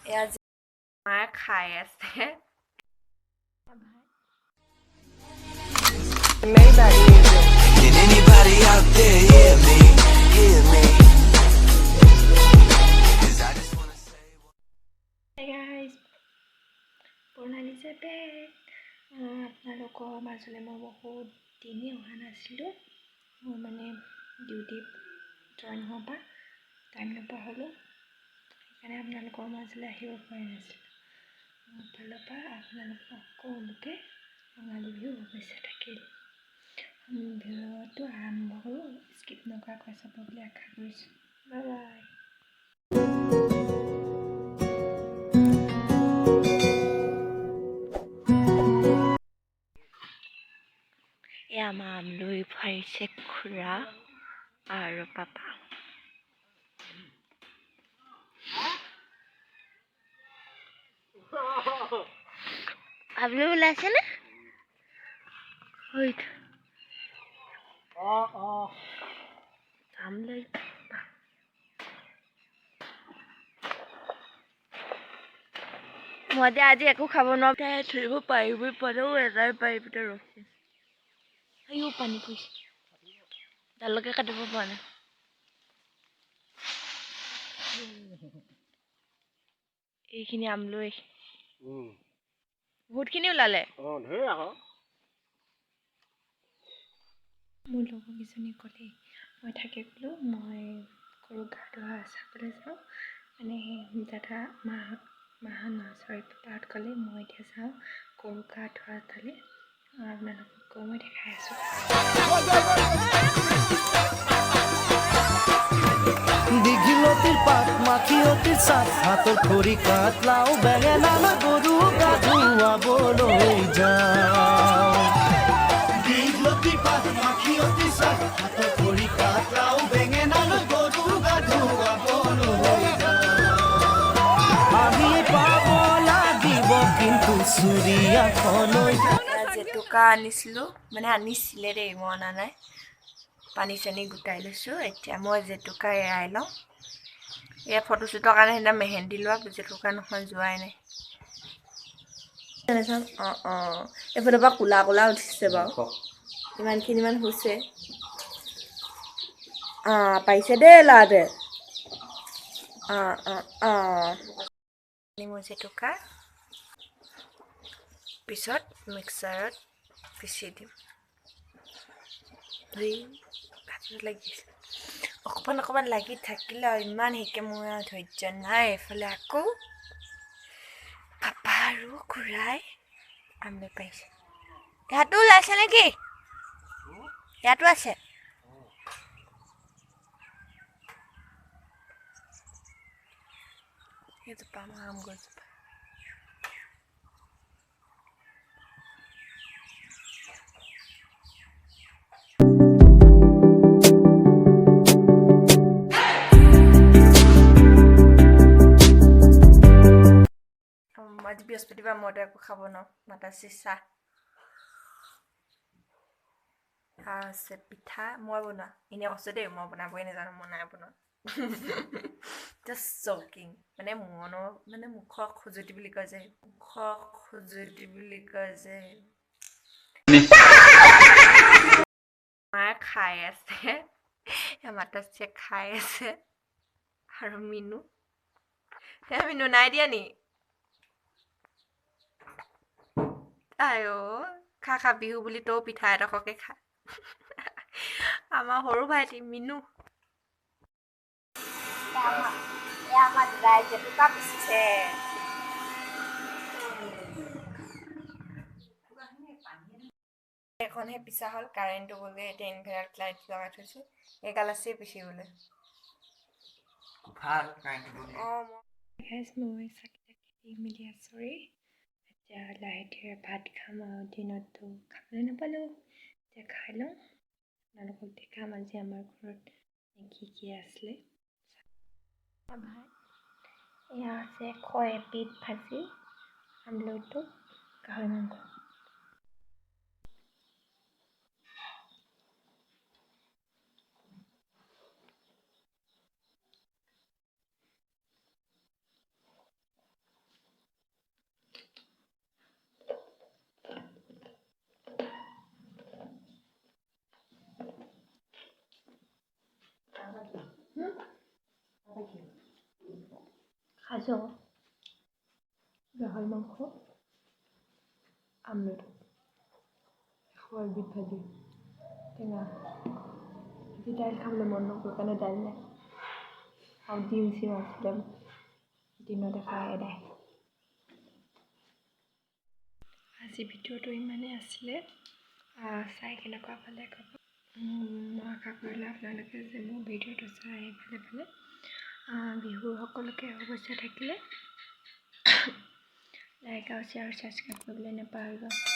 এয়া মায়ে খাই আছে Can anybody out there hear me? Hear me? 'Cause I just wanna say. Hey guys, Purnali is back. আপোনালোকৰ মাজলৈ মই বহুত দিনেই অহা নাছিলোঁ মই মানে ডিউটি জইন হোৱাৰ পৰা টাইম নোপোৱা হ'লোঁ সেইকাৰণে আপোনালোকৰ মাজলৈ আহিব পৰা নাছিলোঁ মোৰ ফালৰ পৰা আপোনালোকক সকলোকে ৰঙালী বিহু শুভেচ্ছা থাকিল ভিডিঅ'টো আৰম্ভ কৰোঁ স্কিপ নকৰাকৈ চাব বুলি আশা কৰিছোঁ বাই বাই এয়া মাম লৈ ফাৰিছে খুৰা আৰু পাপা আপনি ওলাইছে না হইত আমলৈ মই যে আজি একো খাব নোৱাৰো ধৰিব পাৰিবই পাৰো এটাই পাৰি ভিতৰত ৰখি আইও পানী পৰিছে ডালকে কাটিব পৰা নাই এইখিনি আমলৈ বহুতখিনি ওলালে ধেৰ আকৌ মোৰ লগৰকেইজনী ক'লে মই থাকে বোলো মই গৰু গা ধোৱা চাবলৈ যাওঁ মানে দাদা মাহঁত পাপাহঁত ক'লে মই এতিয়া যাওঁ গৰু গা ধোৱা তালে আপোনালোকক মই দেখাই আছোঁ দীঘিলতির পাত মাখিয়তির সাত হাতর খড়ি কাটলাও বেঙেনা গরু গা ধুয়াবলৈ যাও দীঘলতির পাত মাখিয়তির সাত হাতর খড়ি কাটলাও বেঙেনা গরু গা ধুয়াবলৈ যাও আমি পাব লাগিব কিন্তু চুৰিয়াখলৈ জেতুকা আনিছিলোঁ মানে আনিছিলে দেই মই অনা নাই পানী চানী গোটাই লৈছোঁ এতিয়া মই জেতুকা এৰাই লওঁ এয়া ফটোশ্বুটৰ কাৰণে সেইদিনা মেহেন্দি লোৱা জেতুকা নহয় যোৱাই নাই এইফালৰ পৰা ক'লা ক'লা উঠিছে বাৰু ইমানখিনিমান হৈছে পাৰিছে দেই ল'ৰাটোৱে মই জেতুকা পিছত মিক্সাৰত পিচি দিম লাগিছে অকণমান লাগি থাকিলে ইমান শিকে মোৰ ধৈৰ্য নাই এইফালে আকৌ পাপা আৰু খুৰাই আমি পাইছে ইয়াতো ওলাইছে নেকি ইয়াতো আছে সেইজোপা আমাৰ আম গছজোপা আজি বৃহস্পতিবাৰ মইতো একো খাব নোৱাৰোঁ মাতাচি চাহ আছে পিঠা মই বনোৱা এনেই কৈছোঁ দেই মই বনাবই নাজানো মই নাই বনোৱা জাষ্ট জকিং মানে মনৰ মানে মুখৰ খজুৱতি বুলি কয় যে মায়ে খাই আছে মাতাচিয়ে খাই আছে আৰু মিনু মিনু নাই দিয়া নি আইও খা বিহু বুলি তই পিঠা এডোখৰকে খা আমাৰ সৰু ভাইটি মিনু আমাৰ দাদাই জেতুকা পিচিছে এখনহে পিছা হ'ল কাৰেণ্টটো গ'লে এতিয়া ইনভাৰ্টাৰ লাইট লগাই থৈছোঁ এগাল আছে পিচিবলৈ মই চাকি মেলি আচৰি এতিয়া লাহে ধীৰে ভাত খাম আৰু দিনততো খাবলৈ নাপালোঁ এতিয়া খাই লওঁ আপোনালোকক দেখাম আজি আমাৰ ঘৰত কি আছিলে ভাত এয়া আছে এবিধ ভাজি আমলৈটো গাহৰি মাংস সাজো গাহৰি মাংস আমলেট এবিধ ভাজি টেঙা আজি দাইল খাবলৈ মন নগ'ল কাৰণে দাইল নাই আৰু ডিম চিম আছিলে দিনতে খাই এদাই আজি ভিডিঅ'টো ইমানেই আছিলে চাই কেনেকুৱা পালে ক'ব মই আশা কৰিলোঁ আপোনালোকে যে মোৰ ভিডিঅ'টো চাই ভালে পালে বিহুৰ সকলোকে শুভেচ্ছা থাকিলে লাইক আৰু শ্বেয়াৰ ছাবস্ক্ৰাইব কৰিবলৈ নাপাহৰিব